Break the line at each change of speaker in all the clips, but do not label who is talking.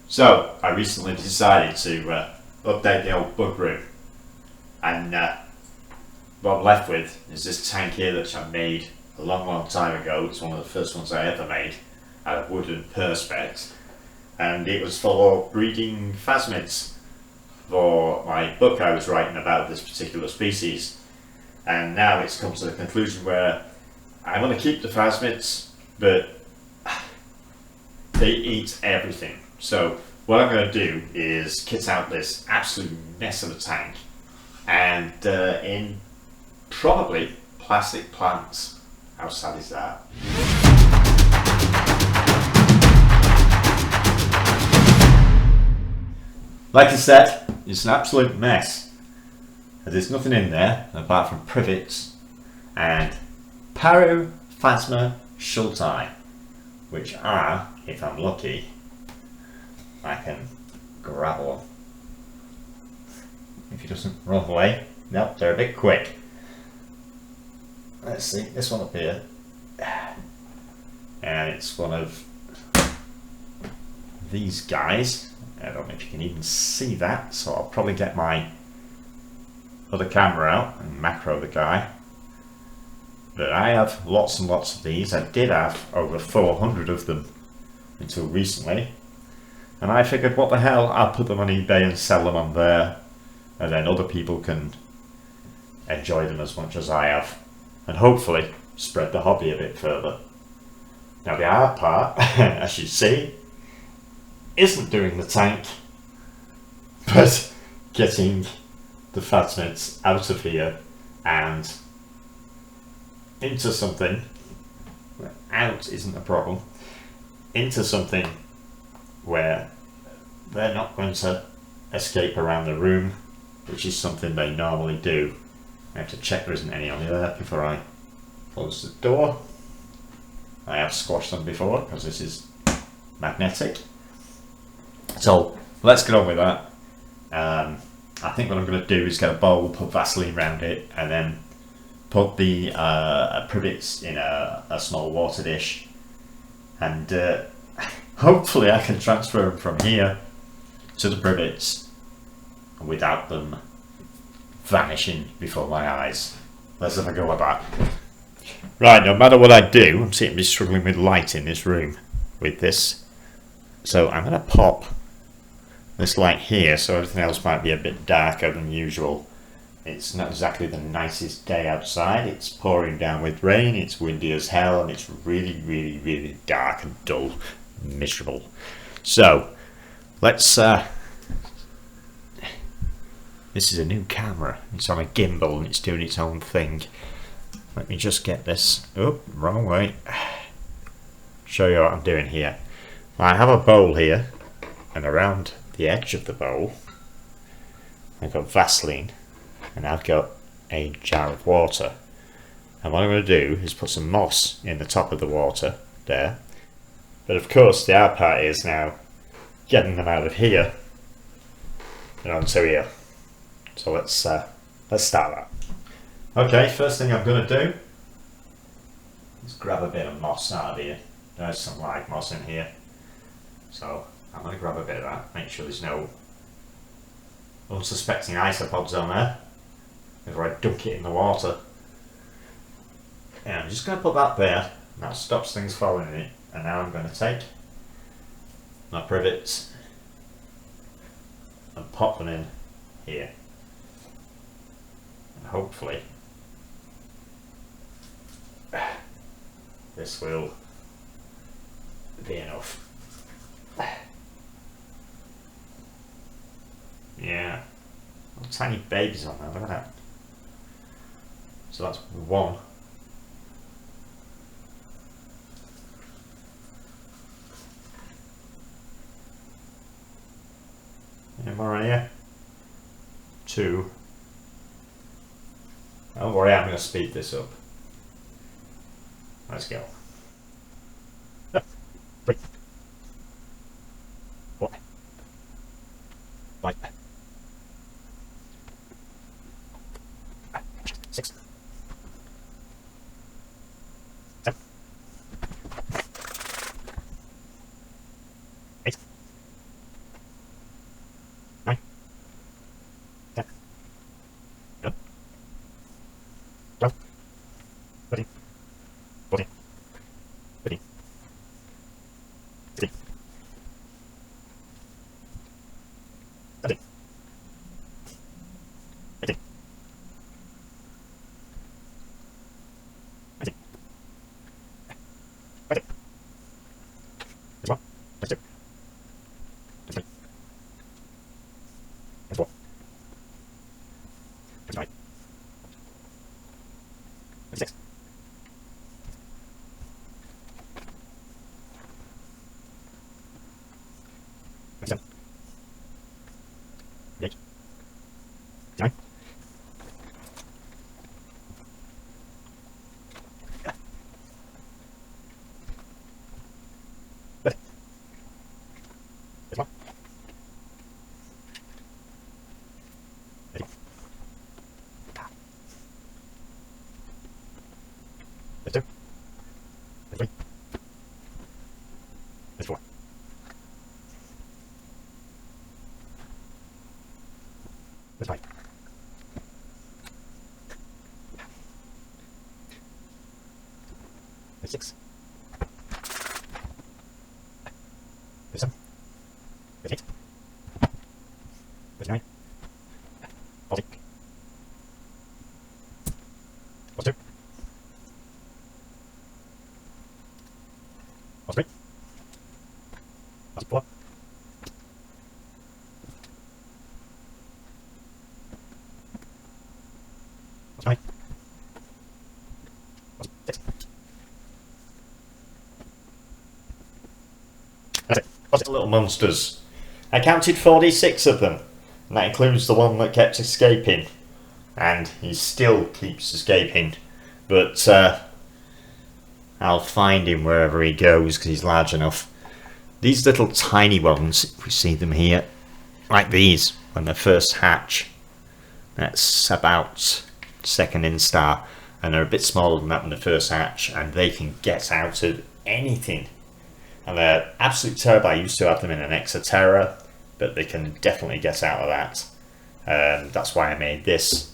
So I recently decided to update the old bug room, and what I'm left with is this tank here that I made a long time ago. It's one of the first ones I ever made out of wood and perspex, and it was for breeding phasmids for my book I was writing about this particular species. And now it's come to the conclusion where I want to keep the phasmids, but they eat everything. So what I'm going to do is kit out this absolute mess of a tank and in probably plastic plants. How sad is that? Like I said, it's an absolute mess. There's nothing in there apart from privets and peruphasma schultei, which are, if I'm lucky, I can grab one. If he doesn't run away. Nope, they're a bit quick. Let's see, this one up here. And it's one of these guys. I don't know if you can even see that, so I'll probably get my other camera out and macro the guy. But I have lots and lots of these. I did have over 400 of them until recently. And I figured, what the hell, I'll put them on eBay and sell them on there, and then other people can enjoy them as much as I have, and hopefully spread the hobby a bit further. Now the hard part, as you see, isn't doing the tank, but getting the phasmids out of here and into something. Out isn't a problem. Into something where they're not going to escape around the room, which is something they normally do. I have to check there isn't any on there before I close the door. I have squashed them before because this is magnetic. So let's get on with that. I think what I'm going to do is get a bowl, put Vaseline around it, and then put the privets in a small water dish, and hopefully I can transfer them from here to the privets without them vanishing before my eyes. Let's have a go at that. Right, no matter what I do, I'm seeming to be struggling with light in this room with this. So I'm going to pop this light here so everything else might be a bit darker than usual. It's not exactly the nicest day outside. It's pouring down with rain, it's windy as hell, and it's really dark and dull, miserable. So let's this is a new camera. It's on a gimbal and it's doing its own thing. Let me just get this. Oh, wrong way. Show you what I'm doing here. I have a bowl here, and around the edge of the bowl I've got Vaseline, and I've got a jar of water. And what I'm going to do is put some moss in the top of the water there. But of course the hard part is now getting them out of here and onto here. So let's start that. Okay, first thing I'm going to do is grab a bit of moss out of here. There's some live moss in here. So I'm going to grab a bit of that, make sure there's no unsuspecting isopods on there before I dunk it in the water. And I'm just going to put that there, and that stops things falling in it. And now I'm going to take my privets and pop them in here. And hopefully this will be enough. Yeah, little tiny babies on there, look at that. So that's one. Any more in here? Two. Don't worry, I'm going to speed this up. Let's go. 3, 4, 5, 6, 7, 8, Six. There's seven. There's eight. There's nine. There's eight. There's two. There's three. There's four. There's five. There's six. That's it. That's little monsters. I counted 46 of them, and that includes the one that kept escaping. And he still keeps escaping, but I'll find him wherever he goes because he's large enough. These little tiny ones, if we see them here, like these, when they first hatch, that's about second instar, and they're a bit smaller than that when they first hatch, and they can get out of anything. And they're absolutely terrible. I used to have them in an Exoterra, but they can definitely get out of that. That's why I made this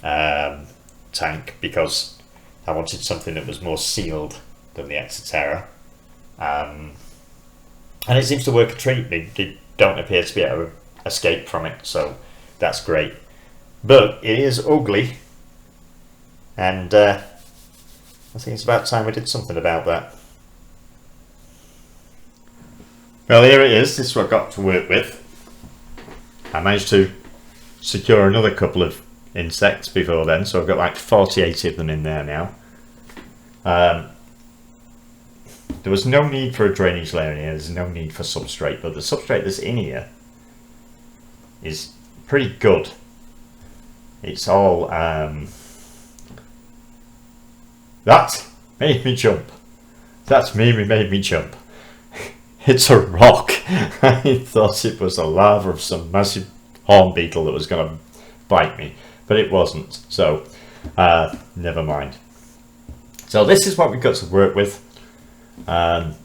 tank, because I wanted something that was more sealed than the Exoterra. And it seems to work a treat. They don't appear to be able to escape from it, so that's great. But it is ugly, and I think it's about time we did something about that. Well, here it is. This is what I've got to work with. I managed to secure another couple of insects before then, so I've got like 48 of them in there now. There was no need for a drainage layer in here, there's no need for substrate, but the substrate that's in here is pretty good. It's all that made me jump. That's made me jump. It's a rock. I thought it was the larva of some massive horn beetle that was going to bite me, but it wasn't, so never mind. So this is what we've got to work with. Not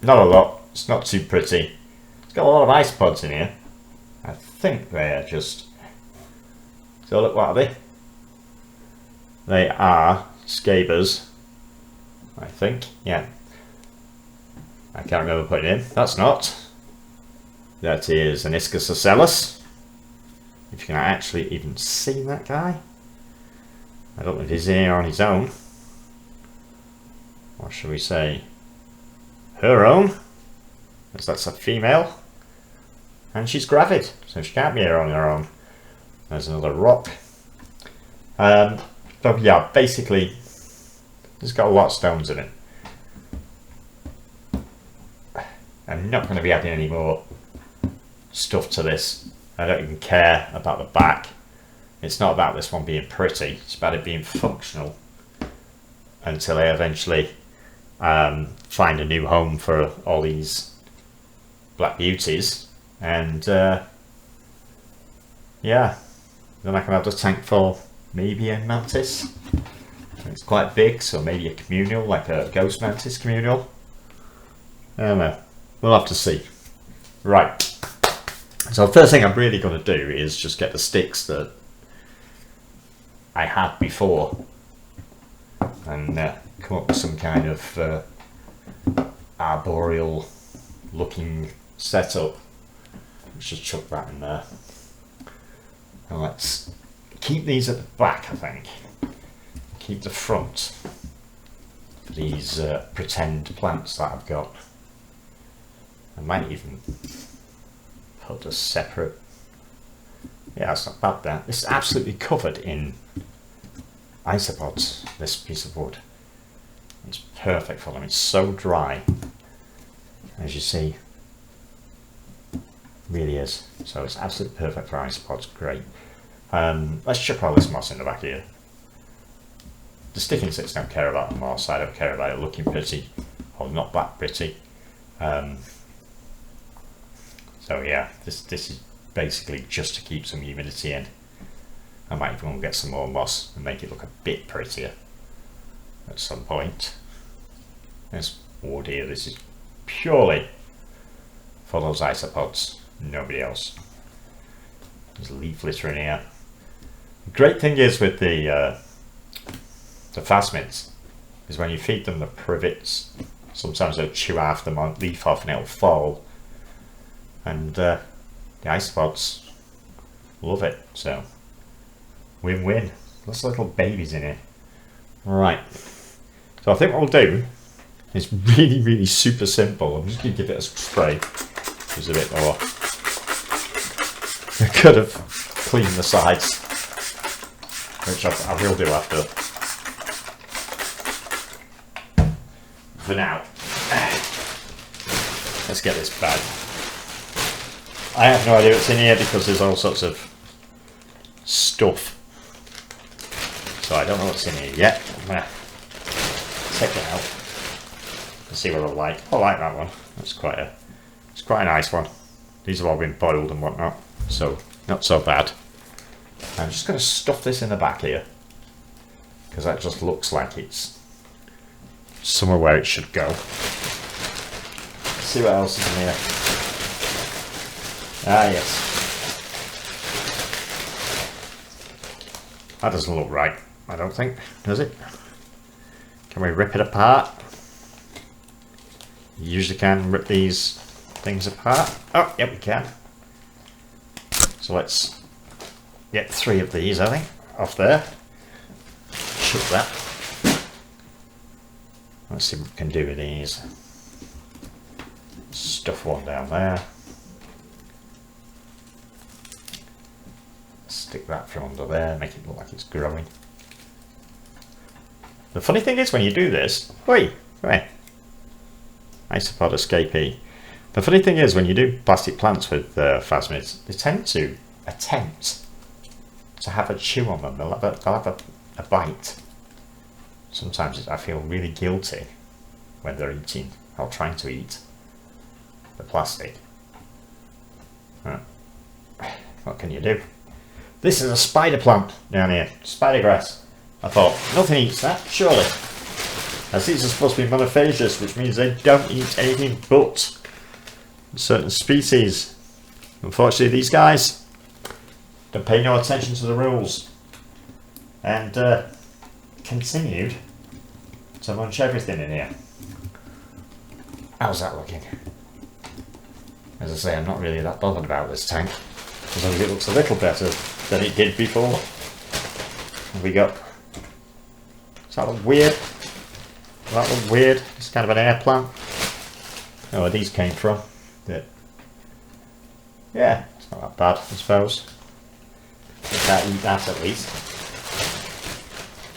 a lot, it's not too pretty. It's got a lot of ice pods in here. I think they're just, so look, what are they? They are scabers, I think, yeah. I can't remember putting in. That's not. That is an Iscus. If you can actually even see that guy. I don't know if he's in here on his own. Or should we say her own? Because that's a female. And she's gravid, so she can't be here on her own. There's another rock. So yeah, basically, it's got a lot of stones in it. I'm not going to be adding any more stuff to this. I don't even care about the back. It's not about this one being pretty, it's about it being functional until I eventually find a new home for all these black beauties, and yeah, then I can have the tank for maybe a mantis. It's quite big, so maybe a communal, like a ghost mantis communal. I don't know. We'll have to see. Right. So the first thing I'm really going to do is just get the sticks that I had before and come up with some kind of arboreal looking setup. Let's just chuck that in there. And let's keep these at the back, I think. Keep the front for these pretend plants that I've got. I might even put a separate. Yeah, it's not bad there. This is absolutely covered in isopods, this piece of wood. It's perfect for them. It's so dry, as you see. Really is. So it's absolutely perfect for isopods. Great. Let's chip all this moss in the back here. The sticking sticks don't care about the moss. I don't care about it looking pretty, or not that pretty. So yeah, this is basically just to keep some humidity in. I might even get some more moss and make it look a bit prettier at some point. This wood here, this is purely for those isopods, nobody else. There's leaf litter in here. The great thing is with the phasmids is when you feed them the privets, sometimes they'll chew half the leaf off and it'll fall. And the isopods love it, so win-win. Lots of little babies in here. Right, so I think what we'll do is really super simple. I'm just going to give it a spray. There's a bit more. I could have cleaned the sides, which I will do after. For now, let's get this bag. I have no idea what's in here because there's all sorts of stuff. So I don't know what's in here yet. I'm going to check it out and see what I like. I like that one. It's quite a nice one. These have all been boiled and whatnot, so not so bad. I'm just going to stuff this in the back here because that just looks like it's somewhere where it should go. Let's see what else is in here. Ah, yes. That doesn't look right, I don't think, does it? Can we rip it apart? You usually can rip these things apart. Oh, yep, we can. So let's get 3 of these, I think, off there. Chuck that. Let's see what we can do with these. Stuff one down there. Stick that from under there, make it look like it's growing. The funny thing is when you do this, oi, come here. Isopod escapee. The funny thing is when you do plastic plants with phasmids, they tend to attempt to have a chew on them. They'll have a bite. Sometimes I feel really guilty when they're eating or trying to eat the plastic. What can you do? This is a spider plant down here, spider grass. I thought, nothing eats that, surely. As these are supposed to be monophagous, which means they don't eat anything but certain species. Unfortunately, these guys don't pay no attention to the rules and continued to munch everything in here. How's that looking? As I say, I'm not really that bothered about this tank, as long as it looks a little better than it did before. What have we got? Does that look weird? Does that look weird? It's kind of an air plant. Oh, where these came from. Yeah, it's not that bad, I suppose. I can't eat that at least.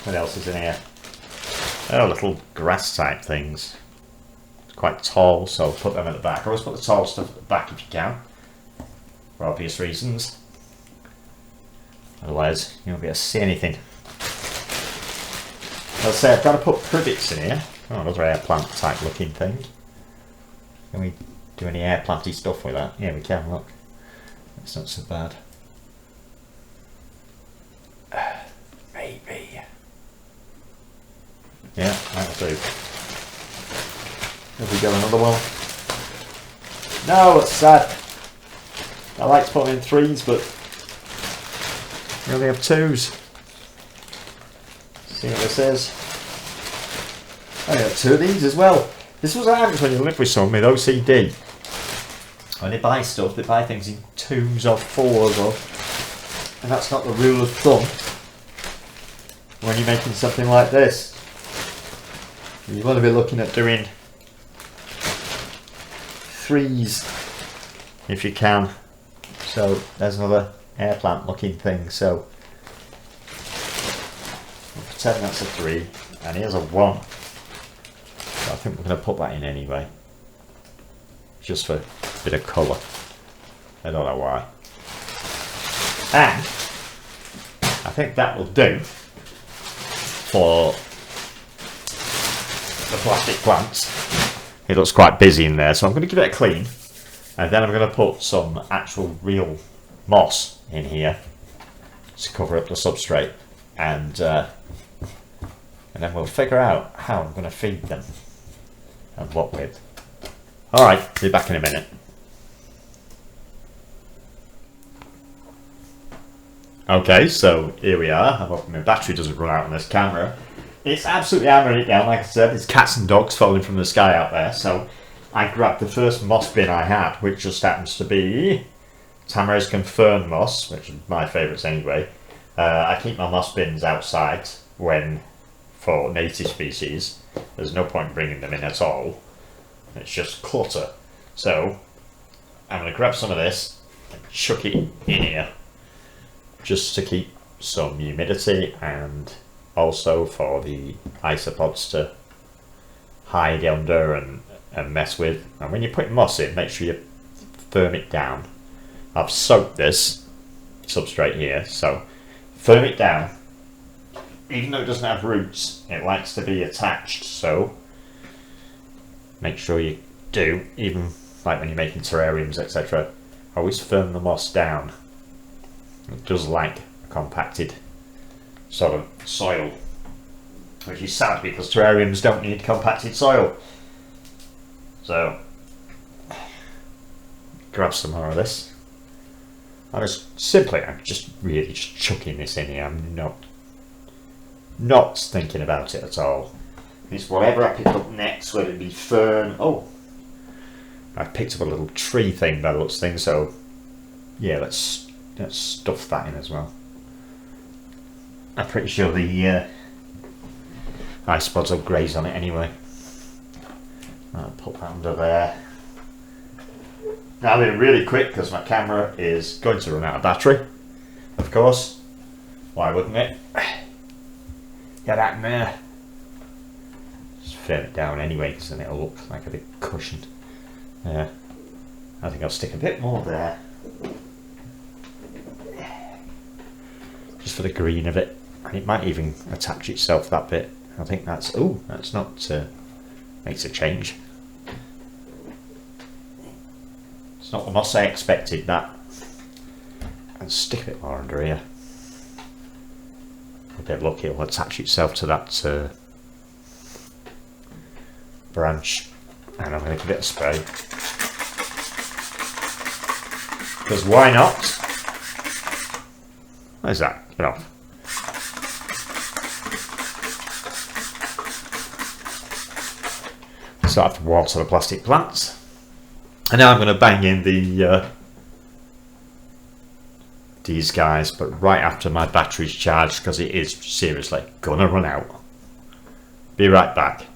What else is in here? Oh, little grass type things. It's quite tall, so I'll put them at the back. Always put the tall stuff at the back if you can, for obvious reasons. Otherwise, you won't be able to see anything. I'll say I've got to put privets in here. Oh, those are air plant type looking things. Can we do any air planty stuff with that? Yeah, we can, look. It's not so bad. Maybe. Yeah, that'll do. Have we got another one? No, it's sad. I like to put them in 3s, but we only have 2s. See what this is. I got 2 of these as well. This was what happens when you live with someone with OCD. When they buy stuff, they buy things in 2s or 4s, and that's not the rule of thumb when you're making something like this. You want to be looking at doing threes if you can. So there's another air plant looking thing. So we'll pretend that's a 3, and here's a 1. So I think we're going to put that in anyway, just for a bit of colour. I don't know why. And I think that will do for the plastic plants. It looks quite busy in there, so I'm going to give it a clean, and then I'm going to put some actual real moss in here to cover up the substrate, and then we'll figure out how I'm going to feed them and what with. Alright, be back in a minute. Okay, so here we are. I hope my battery doesn't run out on this camera. It's absolutely hammering it down, like I said. There's cats and dogs falling from the sky out there. So I grabbed the first moss bin I had, which just happens to be Tamarisk fern moss, which is my favourites anyway. I keep my moss bins outside for native species. There's no point bringing them in at all. It's just clutter. So I'm going to grab some of this and chuck it in here, just to keep some humidity and also for the isopods to hide under and mess with. And when you're putting moss in, make sure you firm it down. I've soaked this substrate here, so firm it down. Even though it doesn't have roots, it likes to be attached, so make sure you do, even like when you're making terrariums, etc. Always firm the moss down. It does like a compacted sort of soil, which is sad because terrariums don't need compacted soil. So grab some more of this. I'm just really just chucking this in here. I'm not thinking about it at all. It's whatever I pick up next, whether it be fern. Oh, I picked up a little tree thing by the looks of things, so yeah, let's stuff that in as well. I'm pretty sure the isopods will graze on it anyway. I'll put that under there. Now I'm being really quick because my camera is going to run out of battery, of course. Why wouldn't it? Get that in there. Just firm it down anyway, because then it'll look like a big cushion. I think I'll stick a bit more there, just for the green of it, and it might even attach itself that bit. I think that's not makes a change. It's not the moss I expected, that. And stick a bit more under here. A bit of luck, it'll attach itself to that branch, and I'm going to give it a spray. Because why not? Where's that? Get off. So I have to water the plastic plants. And now I'm going to bang in these guys, but right after my battery's charged, because it is seriously going to run out. Be right back.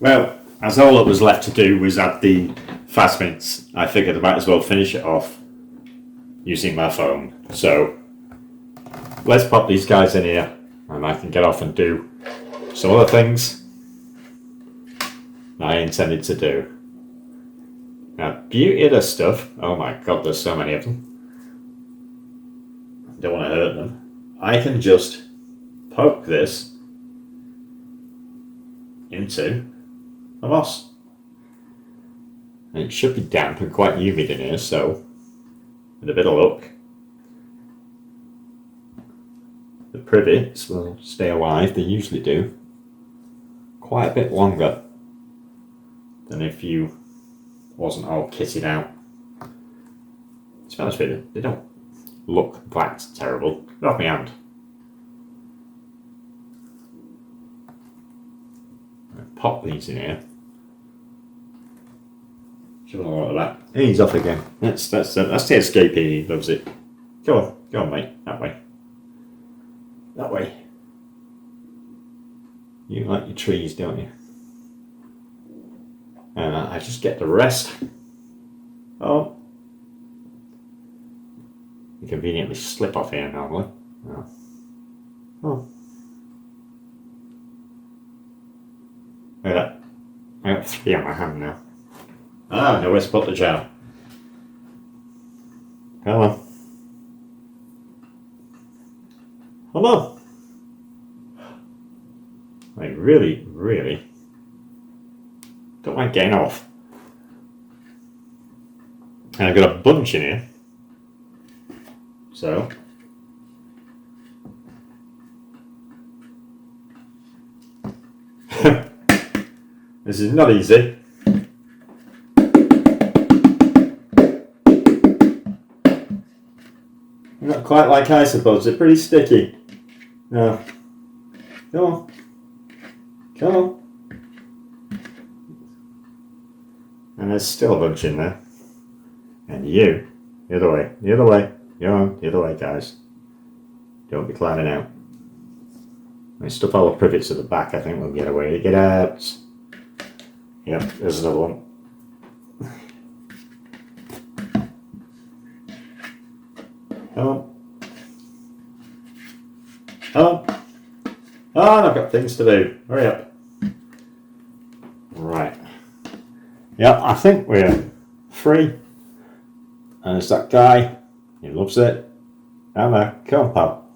Well, as all that was left to do was add the phasmids, I figured I might as well finish it off using my phone. So let's pop these guys in here, and I can get off and do some other things I intended to do. Now, beauty of this stuff, oh my god, there's so many of them. Don't want to hurt them. I can just poke this into the moss. And it should be damp and quite humid in here, so with a bit of luck, the privets will stay alive. They usually do. Quite a bit longer than if you wasn't all kitted out. To be honest with you, they don't look that terrible. Get off my hand. Pop these in here. Should have a lot of that. He's off again. That's the escapee. He loves it. Go on, mate. That way. That way. You like your trees, don't you? And I just get the rest. Oh. You conveniently slip off here normally. Oh. Oh. Look at that. I got 3 on my hand now. Ah, no, where's to put the gel? Come on. Come on. I really, really don't like getting off. And I've got a bunch in here. So. This is not easy. Not quite like I suppose, they're pretty sticky. No. Come on. Come on. And there's still a bunch in there. And you, the other way, the other way. You're on, the other way, guys. Don't be climbing out. I stuff all the privets at the back, I think we'll get away. Get out. Yep, there's another one. Come on. Come on. Oh, and I've got things to do. Hurry up. Right. Yeah, I think we're free. And there's that guy. He loves it. Down there. Come on, pal.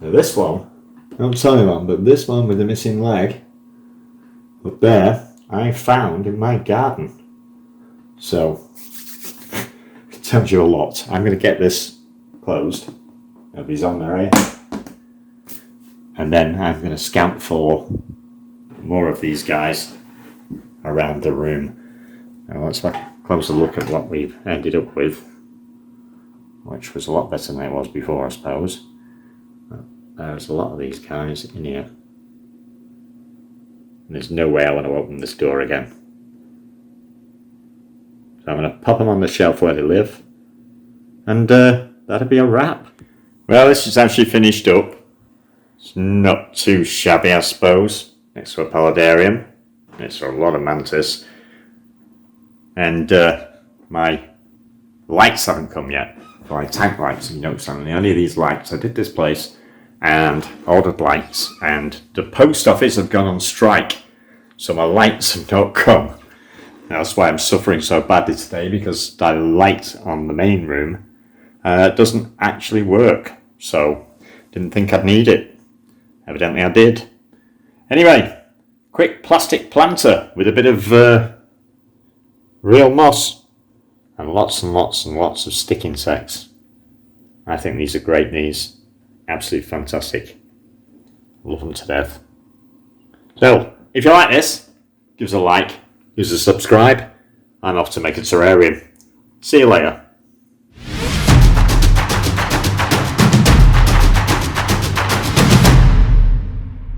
Now this one, don't tell anyone, but this one with the missing leg up there, I found in my garden. So, it tells you a lot. I'm going to get this closed. Nobody's on there, eh? And then I'm going to scout for more of these guys around the room. Now let's have a closer look at what we've ended up with, which was a lot better than it was before, I suppose. There's a lot of these guys in here. And there's no way I want to open this door again. So I'm going to pop them on the shelf where they live. And that'll be a wrap. Well, this is actually finished up. It's not too shabby, I suppose. Next to a paludarium. Next to a lot of mantis. And my lights haven't come yet. My tank lights, you notice on any of these lights. I did this place and ordered lights, and the post office have gone on strike, so my lights have not come. That's why I'm suffering so badly today, because the light on the main room doesn't actually work, so didn't think I'd need it. Evidently I did. Anyway, quick plastic planter with a bit of real moss and lots and lots and lots of stick insects. I think these are great, these. Absolutely fantastic. Love them to death. So, if you like this, give us a like, give us a subscribe. I'm off to make a terrarium. See you later.